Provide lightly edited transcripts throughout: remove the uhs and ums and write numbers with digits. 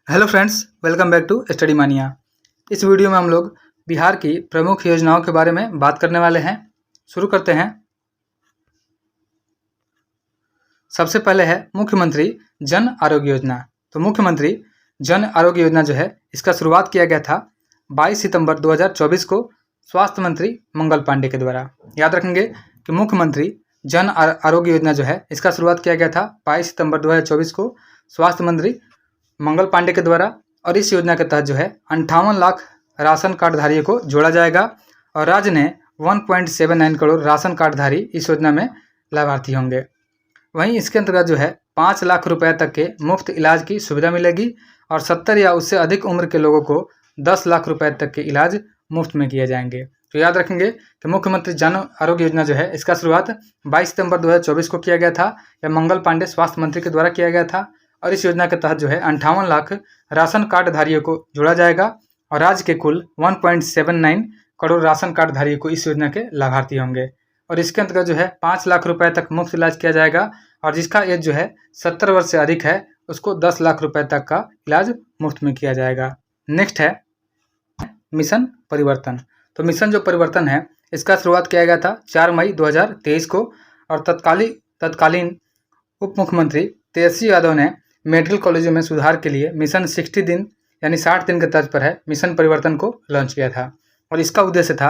Hello friends, welcome back to Study Mania. इस video में हम लोग बिहार की प्रमुख योजनाओं के बारे में बात करने वाले हैं। शुरू करते हैं। सबसे पहले है मुख्यमंत्री जन आरोग्य योजना। तो मुख्यमंत्री जन आरोग्य योजना जो है इसका शुरुआत किया गया था 22 सितंबर 2024 को स्वास्थ्य मंत्री मंगल पांडे के द्वारा। याद रखेंगे कि मुख्यमंत्री जन आरोग्य योजना जो है इसका शुरुआत किया गया था 22 सितंबर 2024 को स्वास्थ्य मंत्री मंगल पांडे के द्वारा। और इस योजना के तहत जो है 58 लाख राशन कार्डधारियों को जोड़ा जाएगा और राज्य ने 1.79 करोड़ राशन कार्डधारी इस योजना में लाभार्थी होंगे। वहीं इसके अंतर्गत जो है 5 लाख रुपए तक के मुफ्त इलाज की सुविधा मिलेगी और 70 या उससे अधिक उम्र के लोगों को 10 लाख रुपए तक के इलाज मुफ्त में किए जाएंगे। तो याद रखेंगे कि मुख्यमंत्री जन आरोग्य योजना जो है इसका शुरुआत 22 सितंबर 2024 को किया गया था। यह मंगल पांडे स्वास्थ्य मंत्री के द्वारा किया गया था और इस योजना के तहत जो है 58 लाख राशन कार्डधारियों को जोड़ा जाएगा और राज्य के कुल 1.79 करोड़ राशन कार्डधारियों को इस योजना के लाभार्थी होंगे। और इसके अंतर्गत जो है 5 लाख रुपए तक मुफ्त इलाज किया जाएगा और जिसका एज जो है 70 वर्ष से अधिक है उसको 10 लाख रुपए तक का इलाज मुफ्त में किया जाएगा। नेक्स्ट है मिशन परिवर्तन। तो मिशन जो परिवर्तन है इसका शुरुआत किया गया था 4 मई 2023 को और तत्कालीन उप मुख्यमंत्री तेजस्वी यादव ने मेडिकल कॉलेजों में सुधार के लिए मिशन 60 दिन यानी 60 दिन के तर्ज पर है मिशन परिवर्तन को लॉन्च किया था। और इसका उद्देश्य था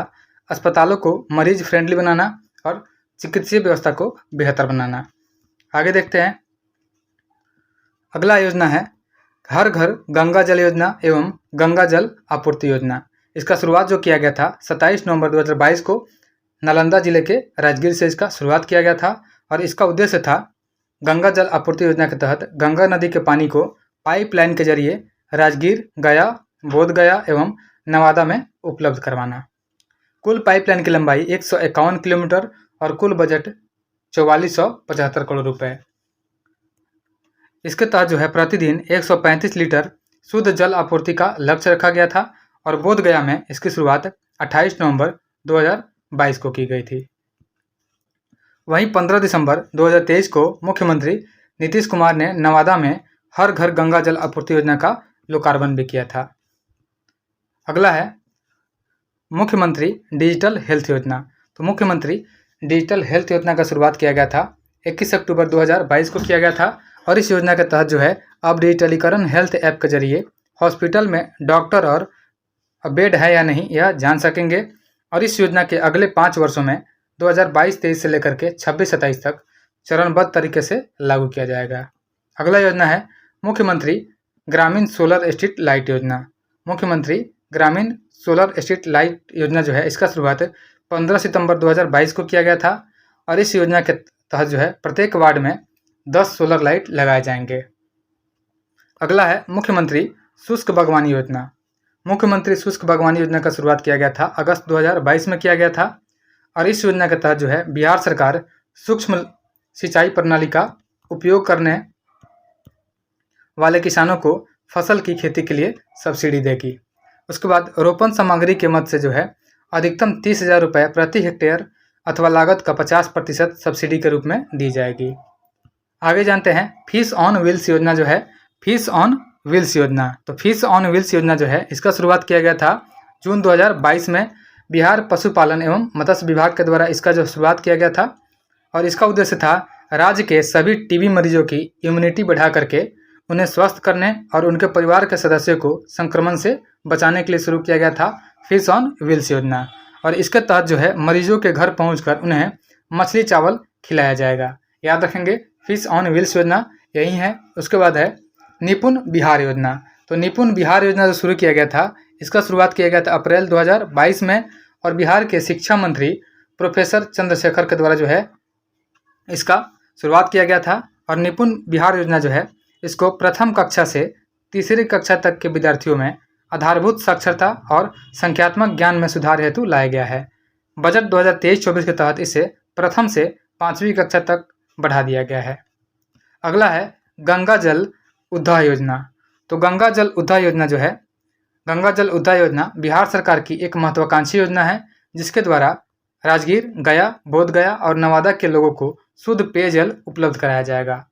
अस्पतालों को मरीज फ्रेंडली बनाना और चिकित्सीय व्यवस्था को बेहतर बनाना। आगे देखते हैं। अगला योजना है हर घर गंगा जल योजना एवं गंगा जल आपूर्ति योजना। इसका शुरुआत जो किया गया था 27 नवंबर 2022 को नालंदा जिले के राजगीर से इसका शुरुआत किया गया था और इसका उद्देश्य था गंगा जल आपूर्ति योजना के तहत गंगा नदी के पानी को पाइपलाइन के जरिए राजगीर, गया, बोधगया एवं नवादा में उपलब्ध करवाना। कुल पाइपलाइन की लंबाई 151 किलोमीटर और कुल बजट 4475 करोड़ रुपए। इसके तहत जो है प्रतिदिन 135 लीटर शुद्ध जल आपूर्ति का लक्ष्य रखा गया था और बोधगया में इसकी शुरुआत 28 नवंबर 2022 को की गई थी। वहीं 15 दिसंबर 2023 को मुख्यमंत्री नीतीश कुमार ने नवादा में हर घर गंगा जल आपूर्ति योजना का लोकार्पण भी किया था। अगला है मुख्यमंत्री डिजिटल हेल्थ योजना। तो मुख्यमंत्री डिजिटल हेल्थ योजना का शुरुआत किया गया था 21 अक्टूबर 2022 को किया गया था और इस योजना के तहत जो है अब डिजिटलीकरण हेल्थ ऐप के जरिए हॉस्पिटल में डॉक्टर और बेड है या नहीं यह जान सकेंगे। और इस योजना के अगले 5 वर्षों में 2022-23 से लेकर के 26-27 तक चरणबद्ध तरीके से लागू किया जाएगा। अगला योजना है मुख्यमंत्री ग्रामीण सोलर स्ट्रीट लाइट योजना। मुख्यमंत्री ग्रामीण सोलर स्ट्रीट लाइट योजना जो है इसका शुरुआत 15 सितंबर 2022 को किया गया था और इस योजना के तहत जो है प्रत्येक वार्ड में 10 सोलर लाइट लगाए जाएंगे। अगला है मुख्यमंत्री शुष्क बागवानी योजना। मुख्यमंत्री शुष्क बागवानी योजना का शुरुआत किया गया था अगस्त 2022 में किया गया था और इस योजना के तहत जो है बिहार सरकार सूक्ष्म सिंचाई प्रणाली का उपयोग करने वाले किसानों को फसल की खेती के लिए सब्सिडी देगी। उसके बाद रोपण सामग्री के मद से जो है अधिकतम 30,000 रुपये प्रति हेक्टेयर अथवा लागत का 50% सब्सिडी के रूप में दी जाएगी। आगे जानते हैं फिश ऑन व्हील्स योजना जो है फिश ऑन व्हील्स योजना। तो फिश ऑन व्हील्स योजना जो है इसका शुरुआत किया गया था जून 2022 में बिहार पशुपालन एवं मत्स्य विभाग के द्वारा इसका जो शुरुआत किया गया था और इसका उद्देश्य था राज्य के सभी टीबी मरीजों की इम्यूनिटी बढ़ा करके उन्हें स्वस्थ करने और उनके परिवार के सदस्यों को संक्रमण से बचाने के लिए शुरू किया गया था फिश ऑन व्हील्स योजना। और इसके तहत जो है मरीजों के घर पहुंचकर उन्हें मछली चावल खिलाया जाएगा। याद रखेंगे फिश ऑन व्हील्स योजना यही है। उसके बाद है निपुण बिहार योजना। तो निपुण बिहार योजना जो शुरू किया गया था इसका शुरुआत किया गया था अप्रैल 2022 में और बिहार के शिक्षा मंत्री प्रोफेसर चंद्रशेखर के द्वारा जो है इसका शुरुआत किया गया था। और निपुण बिहार योजना जो है इसको प्रथम कक्षा से तीसरी कक्षा तक के विद्यार्थियों में आधारभूत साक्षरता और संख्यात्मक ज्ञान में सुधार हेतु लाया गया है। बजट 2023-24 के तहत इसे प्रथम से 5वीं कक्षा तक बढ़ा दिया गया है। अगला है गंगा जल उद्धार योजना। तो गंगा जल उद्धार योजना जो है गंगा जल उद्धार योजना बिहार सरकार की एक महत्वाकांक्षी योजना है जिसके द्वारा राजगीर, गया, बोधगया और नवादा के लोगों को शुद्ध पेयजल उपलब्ध कराया जाएगा।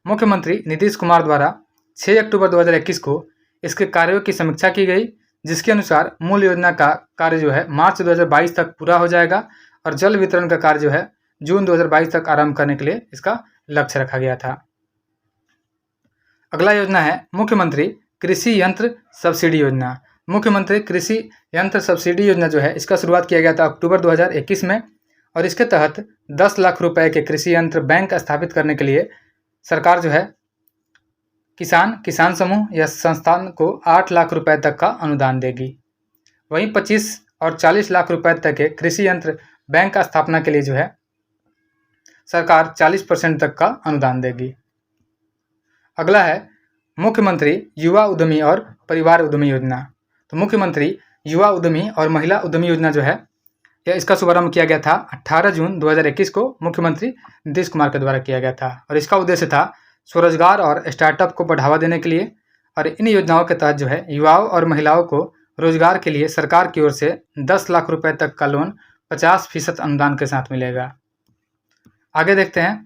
मुख्यमंत्री नीतीश कुमार द्वारा 6 अक्टूबर 2021 को इसके कार्यों की समीक्षा की गई, जिसके अनुसार मूल योजना का कार्य जो है मार्च 2022 तक पूरा हो जाएगा और जल वितरण का कार्य जो है जून 2022 तक आरंभ करने के लिए इसका लक्ष्य रखा गया था। अगला योजना है मुख्यमंत्री कृषि यंत्र सब्सिडी योजना। मुख्यमंत्री कृषि यंत्र सब्सिडी योजना जो है इसका शुरुआत किया गया था अक्टूबर 2021 में और इसके तहत 10 लाख रुपए के कृषि यंत्र बैंक स्थापित करने के लिए सरकार जो है किसान समूह या संस्थान को 8 लाख रुपए तक का अनुदान देगी। वहीं 25 और 40 लाख रुपए तक के कृषि यंत्र बैंक का स्थापना के लिए जो है सरकार 40% तक का अनुदान देगी। अगला है मुख्यमंत्री युवा उद्यमी और परिवार उद्यमी योजना। तो मुख्यमंत्री युवा उद्यमी और महिला उद्यमी योजना जो है इसका शुभारंभ किया गया था 18 जून 2021 को मुख्यमंत्री नीतीश कुमार के द्वारा किया गया था और इसका उद्देश्य था स्वरोजगार और स्टार्टअप को बढ़ावा देने के लिए। और इन योजनाओं के तहत जो है युवाओं और महिलाओं को रोजगार के लिए सरकार की ओर से 10 लाख रुपए तक का लोन 50% अनुदान के साथ मिलेगा। आगे देखते हैं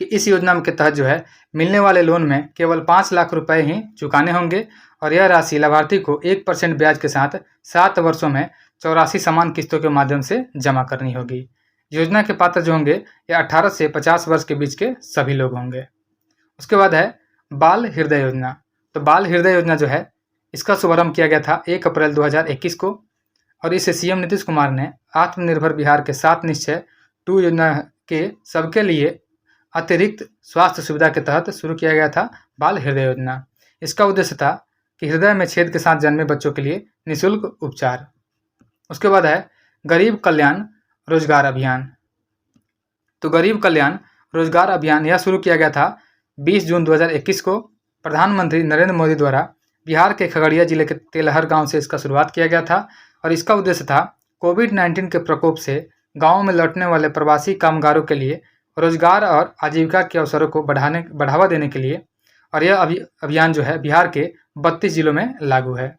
कि इस योजना के तहत जो है मिलने वाले लोन में केवल 5 लाख रुपए ही चुकाने होंगे और यह राशि लाभार्थी को 1% ब्याज के साथ 7 वर्षों में 84 समान किस्तों के माध्यम से जमा करनी होगी। योजना के पात्र जो होंगे ये 18 से 50 वर्ष के बीच के सभी लोग होंगे। उसके बाद है बाल हृदय योजना। तो बाल हृदय योजना जो है इसका शुभारंभ किया गया था 1 अप्रैल 2021 को और इसे सीएम नीतीश कुमार ने आत्मनिर्भर बिहार के 7 निश्चय 2 योजना के सबके लिए अतिरिक्त स्वास्थ्य सुविधा के तहत शुरू किया गया था बाल हृदय योजना। इसका उद्देश्य था कि हृदय में छेद के साथ जन्मे बच्चों के लिए निःशुल्क उपचार। उसके बाद है गरीब कल्याण रोजगार अभियान। तो गरीब कल्याण रोजगार अभियान यह शुरू किया गया था 20 जून 2021 को प्रधानमंत्री नरेंद्र मोदी द्वारा बिहार के खगड़िया जिले के तेलहर गांव से इसका शुरुआत किया गया था और इसका उद्देश्य था कोविड-19 के प्रकोप से गाँव में लौटने वाले प्रवासी कामगारों के लिए रोजगार और आजीविका के अवसरों को बढ़ावा देने के लिए। और यह अभियान जो है बिहार के 32 जिलों में लागू है।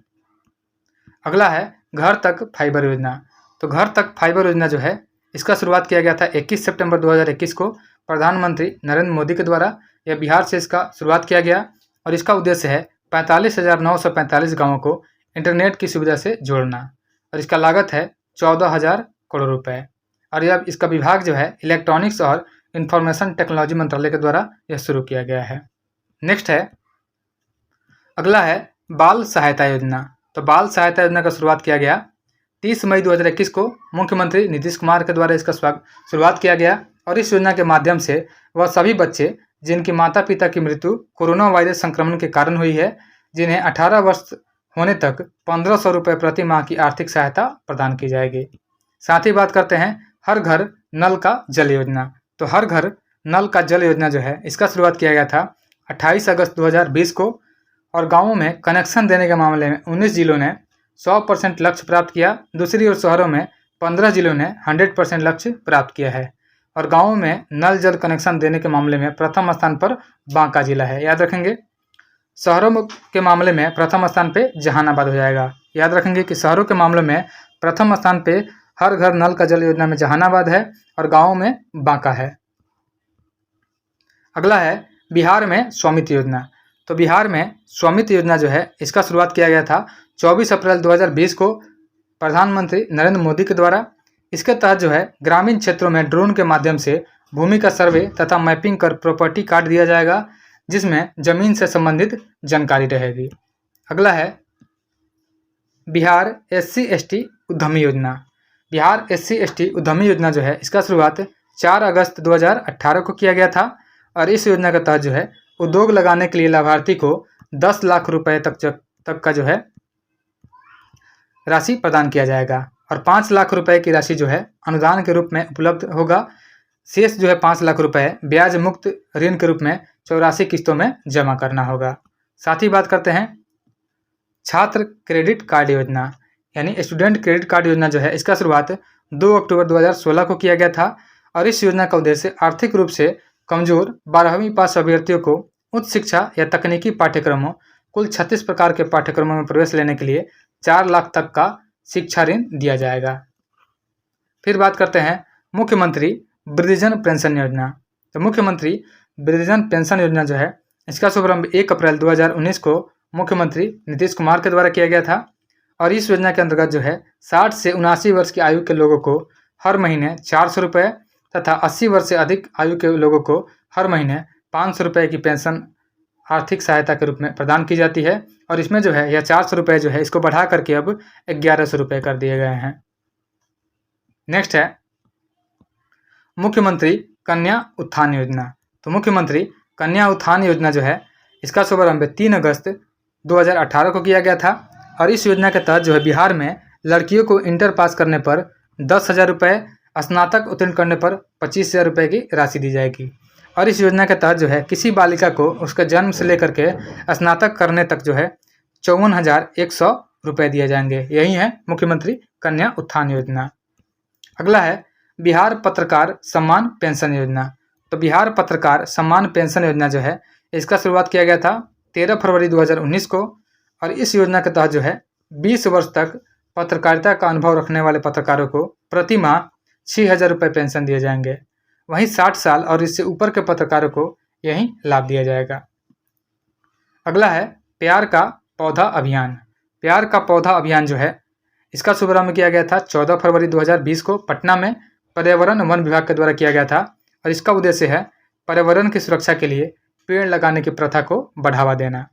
अगला है घर तक फाइबर योजना। तो घर तक फाइबर योजना जो है इसका शुरुआत किया गया था 21 सितंबर 2021 को प्रधानमंत्री नरेंद्र मोदी के द्वारा। यह बिहार से इसका शुरुआत किया गया और इसका उद्देश्य है 45,945 गाँवों को इंटरनेट की सुविधा से जोड़ना और इसका लागत है 14,000 करोड़ रुपए। और यह इसका विभाग जो है इलेक्ट्रॉनिक्स और इंफॉर्मेशन टेक्नोलॉजी मंत्रालय के द्वारा यह शुरू किया गया है। नेक्स्ट है अगला है बाल सहायता योजना। तो बाल सहायता योजना का शुरुआत किया गया 30 मई 2021 को मुख्यमंत्री नीतीश कुमार के द्वारा इसका शुरुआत किया गया और इस योजना के माध्यम से वह सभी बच्चे जिनके माता पिता की मृत्यु कोरोना वायरस संक्रमण के कारण हुई है, जिन्हें 18 वर्ष होने तक 1500 रुपये प्रति माह की आर्थिक सहायता प्रदान की जाएगी। साथ ही बात करते हैं हर घर नल का जल योजना। तो हर घर नल का जल योजना जो है इसका शुरुआत किया गया था 28 अगस्त 2020 को और गाँवों में कनेक्शन देने के मामले में 19 जिलों ने 100% लक्ष्य प्राप्त किया। दूसरी ओर शहरों में 15 जिलों ने 100% लक्ष्य प्राप्त किया है और गाँवों में नल जल कनेक्शन देने के मामले में प्रथम स्थान पर बांका जिला है। याद रखेंगे शहरों के मामले में प्रथम स्थान पे जहानाबाद हो जाएगा। याद रखेंगे कि शहरों के मामलों में प्रथम स्थान पे हर घर नल का जल योजना में जहानाबाद है और गाँवों में बांका है। अगला है बिहार में स्वामित्व योजना। तो बिहार में स्वामित्व योजना जो है इसका शुरुआत किया गया था 24 अप्रैल 2020 को प्रधानमंत्री नरेंद्र मोदी के द्वारा। इसके तहत जो है ग्रामीण क्षेत्रों में ड्रोन के माध्यम से भूमि का सर्वे तथा मैपिंग कर प्रॉपर्टी कार्ड दिया जाएगा, जिसमें जमीन से संबंधित जानकारी रहेगी। अगला है बिहार SC/ST उद्यमी योजना। बिहार SC/ST उद्यमी योजना जो है इसका शुरुआत 4 अगस्त 2018 को किया गया था और इस योजना के तहत जो है उद्योग लगाने के लिए लाभार्थी को 10 लाख रुपए तक का जो है राशि प्रदान किया जाएगा और 5 लाख रुपए की राशि जो है अनुदान के रूप में उपलब्ध होगा। शेष जो है 5 लाख रुपए ब्याज मुक्त ऋण के रूप में 84 किस्तों में जमा करना होगा। साथ ही बात करते हैं छात्र क्रेडिट कार्ड योजना यानी स्टूडेंट क्रेडिट कार्ड योजना जो है इसका शुरुआत 2 अक्टूबर 2016 को किया गया था और इस योजना का उद्देश्य आर्थिक रूप से कमजोर 12वीं पास अभ्यर्थियों को उच्च शिक्षा या तकनीकी पाठ्यक्रमों कुल 36 प्रकार के पाठ्यक्रमों में प्रवेश लेने के लिए 4 लाख तक का शिक्षा ऋण दिया जाएगा। फिर बात करते हैं मुख्यमंत्री वृद्धजन पेंशन योजना। तो मुख्यमंत्री वृद्धजन पेंशन योजना जो है इसका शुभारंभ 1 अप्रैल 2019 को मुख्यमंत्री नीतीश कुमार के द्वारा किया गया था और इस योजना के अंतर्गत जो है 60 से 79 वर्ष की आयु के लोगों को हर महीने 400 रुपये तथा 80 वर्ष से अधिक आयु के लोगों को हर महीने 500 रुपये की पेंशन आर्थिक सहायता के रूप में प्रदान की जाती है। और इसमें जो है यह 400 रुपये जो है इसको बढ़ा करके अब 1100 रुपये कर दिए गए हैं। नेक्स्ट है मुख्यमंत्री कन्या उत्थान योजना। तो मुख्यमंत्री कन्या उत्थान योजना जो है इसका शुभारंभ 3 अगस्त 2018 को किया गया था और इस योजना के तहत जो है बिहार में लड़कियों को इंटर पास करने पर 10,000 रुपये, स्नातक उत्तीर्ण करने पर 25,000 रुपये की राशि दी जाएगी। और इस योजना के तहत जो है किसी बालिका को उसके जन्म से लेकर के स्नातक करने तक जो है 54,100 रुपये दिए जाएंगे। यही है मुख्यमंत्री कन्या उत्थान योजना। अगला है बिहार पत्रकार सम्मान पेंशन योजना। तो बिहार पत्रकार सम्मान पेंशन योजना जो है इसका शुरुआत किया गया था 13 फरवरी 2019 को और इस योजना के तहत जो है 20 वर्ष तक पत्रकारिता का अनुभव रखने वाले पत्रकारों को प्रति माह 6,000 रुपये पेंशन दिए जाएंगे। वहीं 60 साल और इससे ऊपर के पत्रकारों को यही लाभ दिया जाएगा। अगला है प्यार का पौधा अभियान। प्यार का पौधा अभियान जो है इसका शुभारंभ किया गया था 14 फरवरी 2020 को पटना में पर्यावरण वन विभाग के द्वारा किया गया था और इसका उद्देश्य है पर्यावरण की सुरक्षा के लिए पेड़ लगाने की प्रथा को बढ़ावा देना।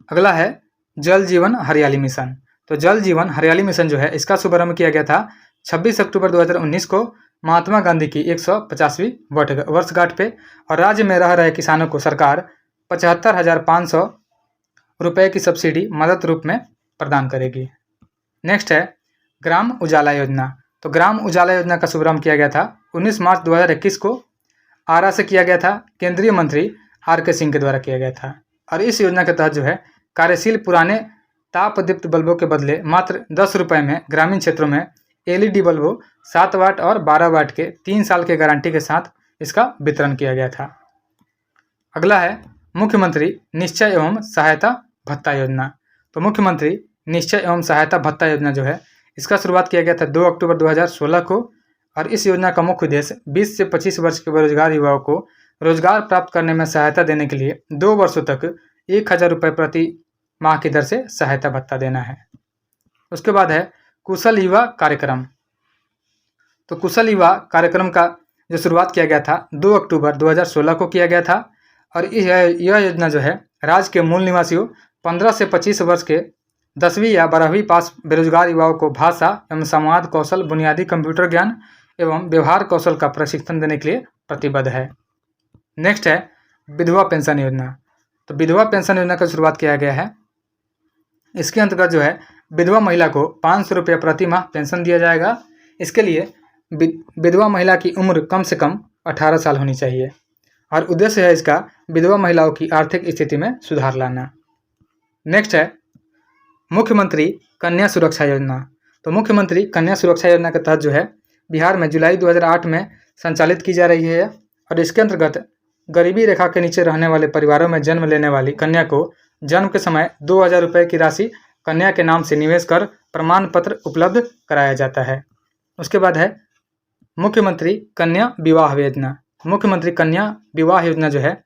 अगला है जल जीवन हरियाली मिशन। तो जल जीवन हरियाली मिशन जो है इसका शुभारंभ किया गया था 26 अक्टूबर 2019 को महात्मा गांधी की 150वीं वर्षगांठ पे और राज्य में रह रहे किसानों को सरकार 75,500 रुपये की सब्सिडी मदद रूप में प्रदान करेगी। नेक्स्ट है ग्राम उजाला योजना। तो ग्राम उजाला योजना का शुभारंभ किया गया था 19 मार्च 2021 को आरा से किया गया था। केंद्रीय मंत्री RK सिंह के द्वारा किया गया था और इस योजना के तहत जो है कार्यशील पुराने तापदीप्त बल्बों के बदले मात्र 10 रुपये में ग्रामीण क्षेत्रों में LED बल्बों 7 वाट और 12 वाट के 3 साल के गारंटी के साथ इसका वितरण किया गया था। अगला है मुख्यमंत्री निश्चय एवं सहायता भत्ता योजना। तो मुख्यमंत्री निश्चय एवं सहायता भत्ता योजना जो है इसका शुरुआत किया गया था 2 अक्टूबर 2016 को और इस योजना का मुख्य उद्देश्य 20 से 25 वर्ष के बेरोजगार युवाओं को रोजगार प्राप्त करने में सहायता देने के लिए 2 वर्षों तक 1,000 रुपये प्रति माह की दर से सहायता भत्ता देना है। उसके बाद है कुशल युवा कार्यक्रम। तो कुशल युवा कार्यक्रम का जो शुरुआत किया गया था 2 अक्टूबर 2016 को किया गया था और यह योजना जो है राज्य के मूल निवासियों 15 से 25 वर्ष के 10वीं या 12वीं पास बेरोजगार युवाओं को भाषा एवं संवाद कौशल, बुनियादी कंप्यूटर ज्ञान एवं व्यवहार कौशल का प्रशिक्षण देने के लिए प्रतिबद्ध है। नेक्स्ट है विधवा पेंशन योजना। तो विधवा पेंशन योजना का शुरुआत किया गया है। इसके अंतर्गत जो है विधवा महिला को 500 रुपये प्रति माह पेंशन दिया जाएगा। इसके लिए विधवा महिला की उम्र कम से कम 18 साल होनी चाहिए और उद्देश्य है इसका विधवा महिलाओं की आर्थिक स्थिति में सुधार लाना। नेक्स्ट है मुख्यमंत्री कन्या सुरक्षा योजना। तो मुख्यमंत्री कन्या सुरक्षा योजना के तहत जो है बिहार में जुलाई 2008 में संचालित की जा रही है और इसके अंतर्गत गरीबी रेखा के नीचे रहने वाले परिवारों में जन्म लेने वाली कन्या को जन्म के समय 2,000 रुपये की राशि कन्या के नाम से निवेश कर प्रमाण पत्र उपलब्ध कराया जाता है। उसके बाद है मुख्यमंत्री कन्या विवाह योजना। मुख्यमंत्री कन्या विवाह योजना जो है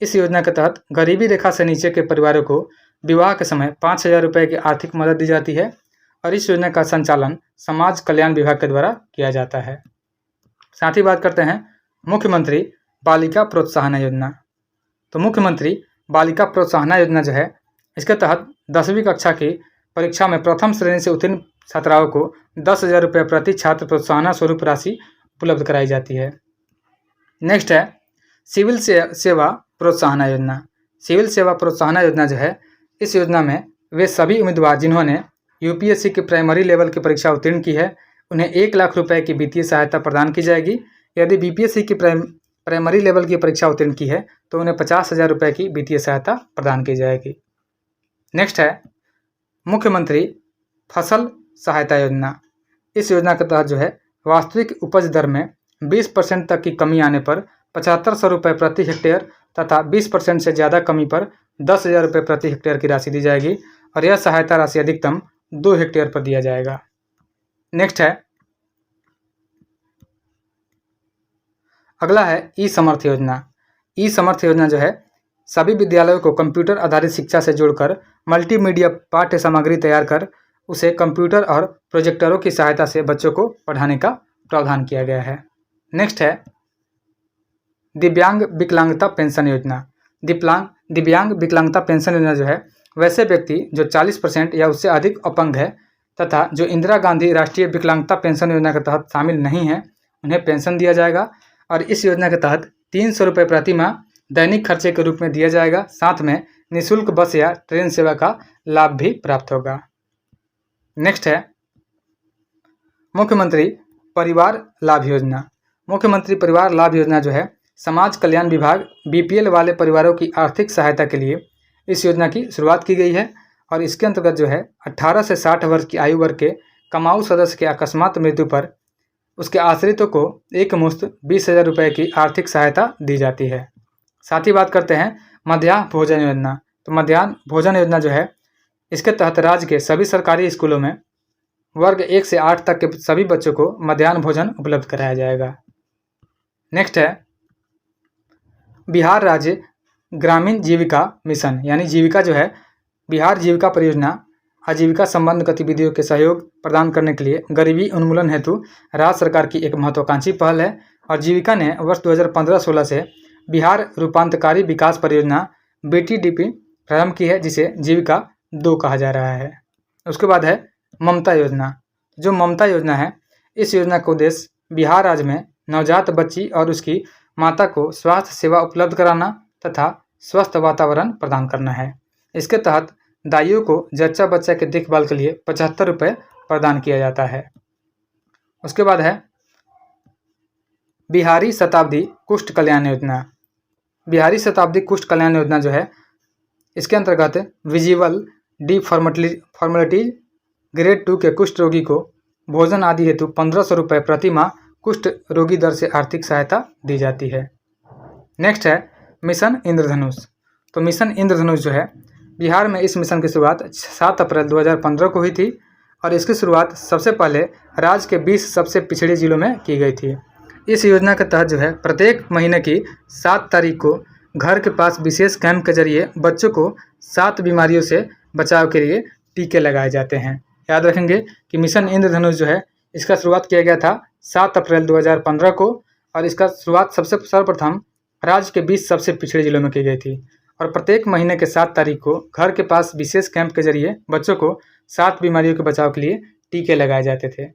इस योजना के तहत गरीबी रेखा से नीचे के परिवारों को विवाह के समय 5,000 रुपये की आर्थिक मदद दी जाती है और इस योजना का संचालन समाज कल्याण विभाग के द्वारा किया जाता है। साथ ही बात करते हैं मुख्यमंत्री बालिका प्रोत्साहन योजना। तो मुख्यमंत्री बालिका प्रोत्साहन योजना जो है इसके तहत 10वीं कक्षा की परीक्षा में प्रथम श्रेणी से उत्तीर्ण छात्राओं को 10,000 रुपये प्रति छात्र प्रोत्साहन स्वरूप राशि उपलब्ध कराई जाती है। नेक्स्ट है सिविल सेवा प्रोत्साहन योजना। सिविल सेवा प्रोत्साहन योजना जो है इस योजना में वे सभी उम्मीदवार जिन्होंने UPSC की प्राइमरी लेवल की परीक्षा उत्तीर्ण की है उन्हें 1 लाख रुपए की वित्तीय सहायता प्रदान की जाएगी। यदि BPSC की प्राइमरी लेवल की परीक्षा उत्तीर्ण की है तो उन्हें 50,000 रुपये की वित्तीय सहायता प्रदान की जाएगी। नेक्स्ट है मुख्यमंत्री फसल सहायता योजना। इस योजना के तहत जो है वास्तविक उपज दर में 20% तक की कमी आने पर 7,500 रुपये प्रति हेक्टेयर तथा 20% से ज़्यादा कमी पर 10,000 रुपये प्रति हेक्टेयर की राशि दी जाएगी और यह सहायता राशि अधिकतम 2 हेक्टेयर पर दिया जाएगा। नेक्स्ट है अगला है ई समर्थ योजना। ई समर्थ योजना जो है सभी विद्यालयों को कंप्यूटर आधारित शिक्षा से जोड़कर मल्टीमीडिया पाठ्य सामग्री तैयार कर उसे कंप्यूटर और प्रोजेक्टरों की सहायता से बच्चों को पढ़ाने का प्रावधान किया गया है। नेक्स्ट है दिव्यांग विकलांगता पेंशन योजना। दिव्यांग विकलांगता पेंशन योजना जो है वैसे व्यक्ति जो 40% या उससे अधिक अपंग है तथा जो इंदिरा गांधी राष्ट्रीय विकलांगता पेंशन योजना के तहत शामिल नहीं है उन्हें पेंशन दिया जाएगा और इस योजना के तहत 300 रुपये प्रति माह दैनिक खर्चे के रूप में दिया जाएगा। साथ में निःशुल्क बस या ट्रेन सेवा का लाभ भी प्राप्त होगा। नेक्स्ट है मुख्यमंत्री परिवार लाभ योजना। मुख्यमंत्री परिवार लाभ योजना जो है समाज कल्याण विभाग बीपीएल वाले परिवारों की आर्थिक सहायता के लिए इस योजना की शुरुआत की गई है और इसके अंतर्गत जो है 18 से 60 वर्ष की आयु वर्ग के कमाऊ सदस्य के अकस्मात मृत्यु पर उसके आश्रितों को एक मुश्त 20,000 रुपये की आर्थिक सहायता दी जाती है। साथ ही बात करते हैं मध्याह्न भोजन योजना। तो मध्याह्न भोजन योजना जो है इसके तहत राज्य के सभी सरकारी स्कूलों में वर्ग 1 से 8 तक के सभी बच्चों को मध्याह्न भोजन उपलब्ध कराया जाएगा। नेक्स्ट है बिहार राज्य ग्रामीण जीविका मिशन यानी जीविका जो है बिहार जीविका परियोजना आजीविका संबंध गतिविधियों के सहयोग प्रदान करने के लिए गरीबी उन्मूलन हेतु राज्य सरकार की एक महत्वाकांक्षी पहल है और जीविका ने वर्ष 2015-16 से बिहार रूपांतरकारी विकास परियोजना BTDP प्रारंभ की है जिसे जीविका 2 कहा जा रहा है। उसके बाद है ममता योजना। जो ममता योजना है इस योजना का उद्देश्य बिहार राज्य में नवजात बच्ची और उसकी माता को स्वास्थ्य सेवा उपलब्ध कराना तथा स्वस्थ वातावरण प्रदान करना है। इसके तहत दाइयों को जच्चा बच्चा के देखभाल के लिए 75 रुपये प्रदान किया जाता है। उसके बाद है बिहारी शताब्दी कुष्ठ कल्याण योजना। बिहारी शताब्दी कुष्ठ कल्याण योजना जो है इसके अंतर्गत विजिबल डिफॉर्मेलिटीज ग्रेड 2 के कुष्ठ रोगी को भोजन आदि हेतु 1500 रुपये प्रति माह कुष्ठ रोगी दर से आर्थिक सहायता दी जाती है। नेक्स्ट है मिशन इंद्रधनुष। तो मिशन इंद्रधनुष जो है बिहार में इस मिशन की शुरुआत 7 अप्रैल 2015 को हुई थी और इसकी शुरुआत सबसे पहले राज्य के 20 सबसे पिछड़े जिलों में की गई थी। इस योजना के तहत जो है प्रत्येक महीने की 7 तारीख को घर के पास विशेष कैंप के जरिए बच्चों को 7 बीमारियों से बचाव के लिए टीके लगाए जाते हैं। याद रखेंगे कि मिशन इंद्रधनुष जो है इसका शुरुआत किया गया था 7 अप्रैल 2015 को और इसका शुरुआत सबसे सर्वप्रथम राज्य के 20 सबसे पिछड़े जिलों में की गई थी और प्रत्येक महीने के 7 तारीख को घर के पास विशेष कैंप के जरिए बच्चों को 7 बीमारियों के बचाव के लिए टीके लगाए जाते थे।